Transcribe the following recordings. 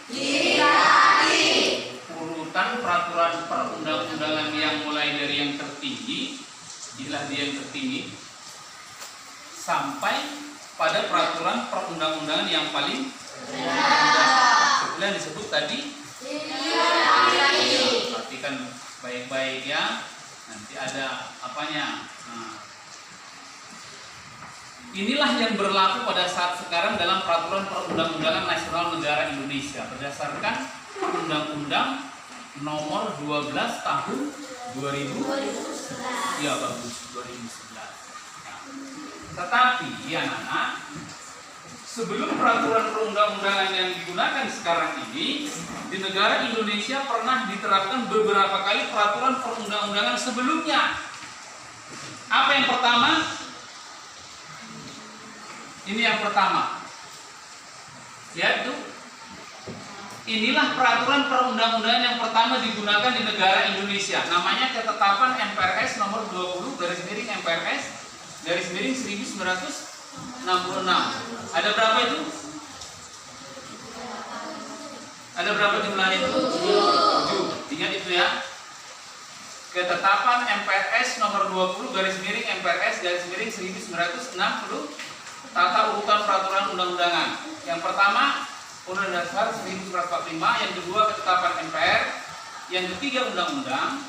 Hirarki. Urutan peraturan perundang-undangan yang mulai dari yang tertinggi, inilah dia yang tertinggi, sampai pada peraturan perundang-undangan yang paling rendah. Itulah yang disebut tadi. Perhatikan baik-baik ya. Nanti ada apanya. Inilah yang berlaku pada saat sekarang dalam peraturan perundang-undangan nasional negara Indonesia berdasarkan Undang-Undang Nomor 12 Tahun 2000. Ya bagus, 2011. Nah, tetapi ya anak-anak, sebelum peraturan perundang-undangan yang digunakan sekarang ini di negara Indonesia pernah diterapkan beberapa kali peraturan perundang-undangan sebelumnya. Apa yang pertama? Ini yang pertama. Lihat tuh. Inilah peraturan perundang-undangan yang pertama digunakan di negara Indonesia. Namanya Ketetapan MPRS nomor 20 /MPRS /1966. Ada berapa itu? Ada berapa jumlahnya itu? 7. Ingat itu ya. Ketetapan MPRS nomor 20 /MPRS /1960 tata urutan peraturan undang-undangan. Yang pertama Undang-Undang Dasar 1945, yang kedua Ketetapan MPR, yang ketiga undang-undang,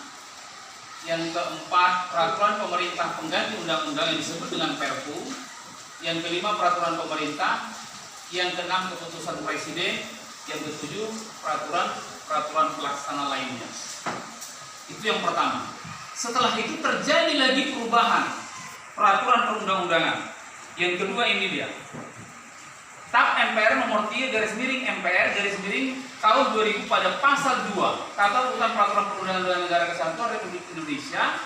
yang keempat peraturan pemerintah pengganti undang-undang yang disebut dengan Perpu, yang kelima peraturan pemerintah, yang keenam keputusan presiden, yang ketujuh peraturan pelaksana lainnya. Itu yang pertama. Setelah itu terjadi lagi perubahan peraturan perundang-undangan. Yang kedua ini dia. TAP MPR nomor 3 /MPR tahun 2000 pada pasal 2 tata urutan peraturan perundang-undangan negara kesatuan Republik Indonesia.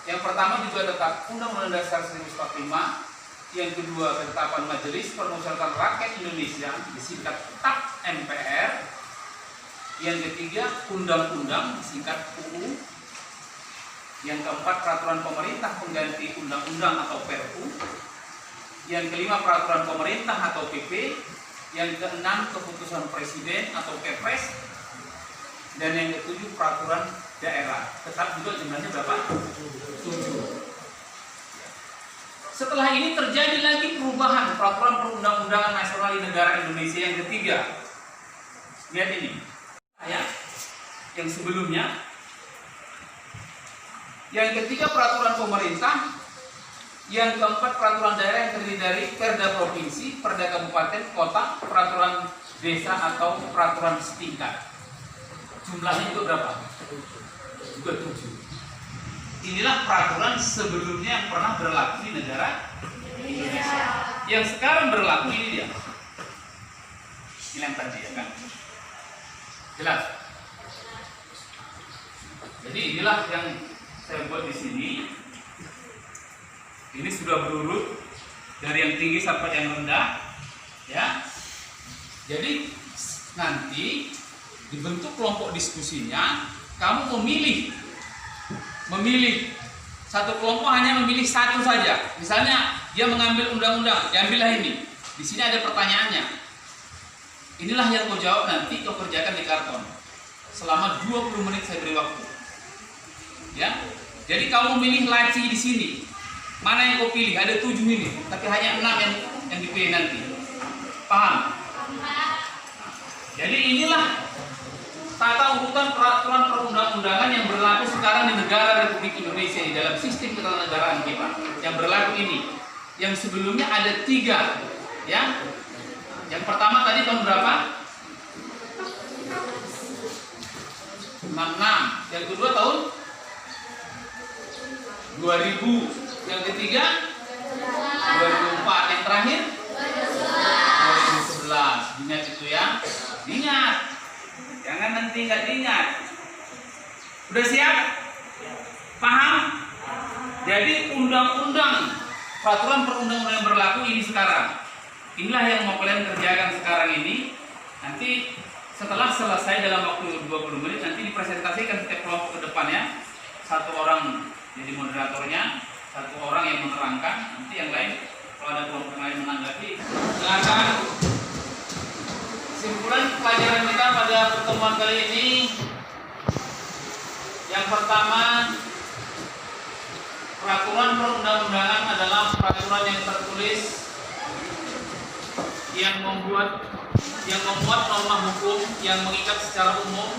Yang pertama juga tetap Undang-Undang Dasar 1945, yang kedua Ketetapan Majelis Permusyawaratan Rakyat Indonesia disingkat TAP MPR, yang ketiga Undang-Undang disingkat UU, yang keempat peraturan pemerintah pengganti undang-undang atau Perpu, yang kelima peraturan pemerintah atau PP, yang keenam keputusan presiden atau Kepres, dan yang ketujuh peraturan daerah. Tetap juga jumlahnya berapa? 7. Setelah ini terjadi lagi perubahan peraturan perundang-undangan nasional di negara Indonesia yang ketiga. Lihat ini. Ya. Yang sebelumnya. Yang ketiga peraturan pemerintah. Yang keempat peraturan daerah yang terdiri dari Perda provinsi, Perda kabupaten, kota, peraturan desa atau peraturan setingkat. Jumlahnya juga berapa? Juga 7. Inilah peraturan sebelumnya yang pernah berlaku di negara Indonesia. Yang sekarang berlaku ini dia. Ini yang tadi ya kan? Jelas? Jadi inilah yang saya buat di sini. Ini sudah berurut dari yang tinggi sampai yang rendah, ya. Jadi nanti dibentuk kelompok diskusinya, kamu memilih satu kelompok hanya memilih satu saja. Misalnya dia mengambil undang-undang, diambillah ini. Di sini ada pertanyaannya. Inilah yang kau jawab nanti, kau kerjakan di karton. Selama 20 menit saya beri waktu. Ya. Jadi kamu memilih laci di sini. Mana yang kau pilih? Ada 7 ini, tapi hanya 6 yang dipilih nanti. Paham? Jadi inilah tata urutan peraturan perundang-undangan yang berlaku sekarang di negara Republik Indonesia di dalam sistem ketatanegaraan kita. Yang berlaku ini. Yang sebelumnya ada 3, ya. Yang pertama tadi tahun berapa? 66. Yang kedua tahun 2000. Yang ketiga 2004. Yang terakhir 2011. Diingat itu ya. Diingat. Jangan nanti nggak diingat. Udah siap? Paham? Jadi undang-undang, peraturan perundang-undangan yang berlaku ini sekarang. Inilah yang mau kalian kerjakan sekarang ini. Nanti setelah selesai dalam waktu 20 menit nanti dipresentasikan setiap kelompok ke depannya. Satu orang jadi moderatornya, satu orang yang menerangkan, nanti yang lain kalau ada kelompok lain menanggapi silakan. pelajaran kita pada pertemuan kali ini, yang pertama, peraturan perundang-undangan adalah peraturan yang tertulis yang memuat norma hukum yang mengikat secara umum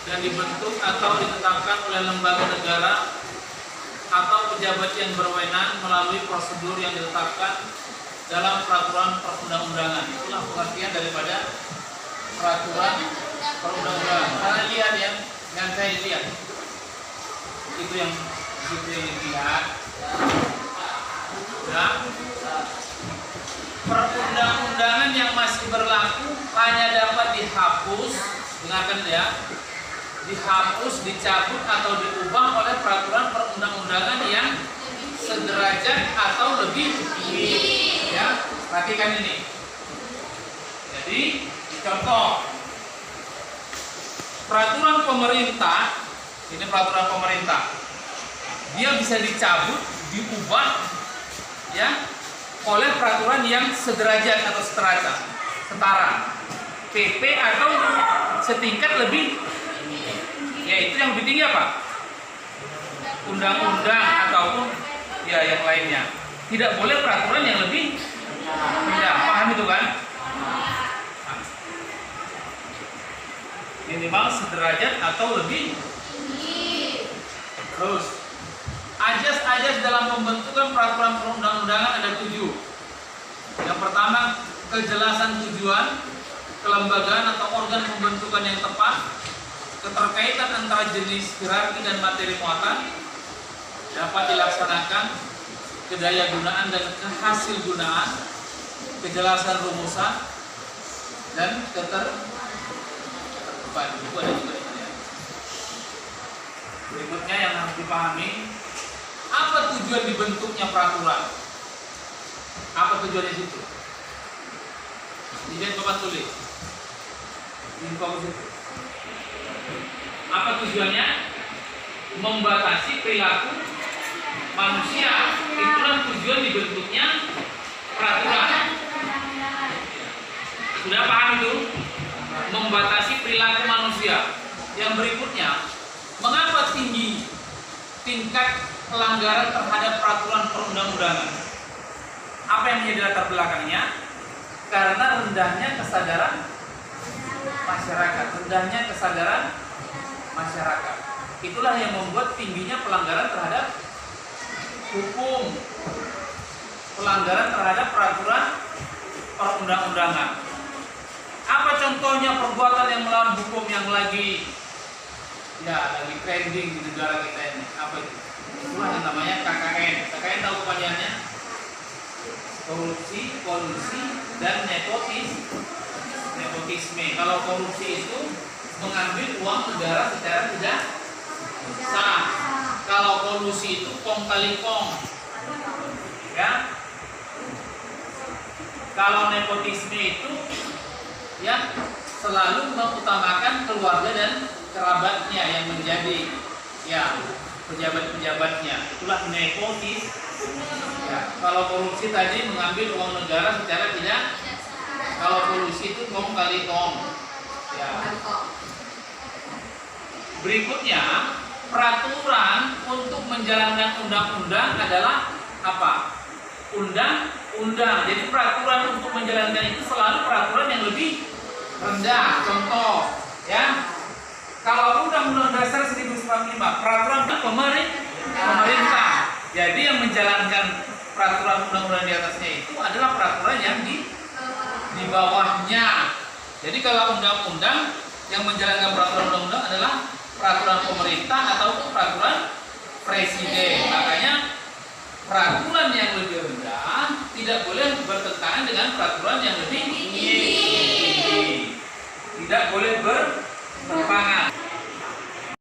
dan dibentuk atau ditetapkan oleh lembaga negara atau pejabat yang berwenang melalui prosedur yang ditetapkan dalam peraturan perundang-undangan. Itulah pengertian daripada peraturan perundang-undangan. Kalian lihat ya, yang saya lihat itu yang dilihat. Nah, perundang-undangan yang masih berlaku hanya dapat dihapus, dengarkan ya, dihapus, dicabut atau diubah oleh peraturan perundang-undangan yang sederajat atau lebih tinggi. Ya, perhatikan ini. Jadi, contoh peraturan pemerintah, ini peraturan pemerintah, dia bisa dicabut, diubah, ya, oleh peraturan yang sederajat atau setara, PP atau setingkat lebih, yaitu yang lebih tinggi apa? Undang-undang ataupun ya yang lainnya. Tidak boleh peraturan yang lebih rendah. Paham itu kan? Minimal sederajat atau lebih. Terus ajas-ajas dalam pembentukan peraturan perundang-undangan ada 7. Yang pertama, kejelasan tujuan, kelembagaan atau organ pembentukan yang tepat, keterkaitan antara jenis hierarki dan materi muatan dapat dilaksanakan, kedaya gunaan dan kehasil gunaan, kejelasan rumusan, dan ketertiban. Itu ada juga ya. Berikutnya yang harus dipahami, apa tujuan dibentuknya peraturan? Apa tujuannya situ? Lihat Bapak tulis. Info situ. Apa tujuannya? Membatasi perilaku manusia. Itulah tujuan dibentuknya peraturan. Sudah paham itu? Membatasi perilaku manusia. Yang berikutnya, mengapa tinggi tingkat pelanggaran terhadap peraturan perundang-undangan? Apa yang menjadi latar belakangnya? Karena rendahnya kesadaran masyarakat. Itulah yang membuat tingginya pelanggaran terhadap hukum, pelanggaran terhadap peraturan perundang-undangan. Apa contohnya perbuatan yang melawan hukum yang lagi trending di negara kita ini? Apa itu? Itulah yang namanya KKN. KKN tahu kepanjangannya? Korupsi, kolusi, dan nepotisme. Kalau korupsi itu mengambil uang negara secara tidak sah. Kalau kolusi itu kong kali kong, ya. Kalau nepotisme itu ya selalu mengutamakan keluarga dan kerabatnya yang menjadi ya pejabat-pejabatnya. Itulah nepotis. Ya, kalau korupsi tadi mengambil uang negara secara tidak. Kalau kolusi itu kong kali kong. Ya. Berikutnya, peraturan untuk menjalankan undang-undang adalah apa? Undang-undang. Jadi peraturan untuk menjalankan itu selalu peraturan yang lebih rendah. Contoh, ya. Kalau Undang-Undang Dasar 1945, peraturan pemerintah. Jadi yang menjalankan peraturan undang-undang di atasnya itu adalah peraturan yang di bawahnya. Jadi kalau undang-undang yang menjalankan peraturan undang-undang adalah peraturan pemerintah atau peraturan presiden. Makanya peraturan yang lebih rendah tidak boleh bertentangan dengan peraturan yang lebih tinggi. Tidak boleh bertentangan.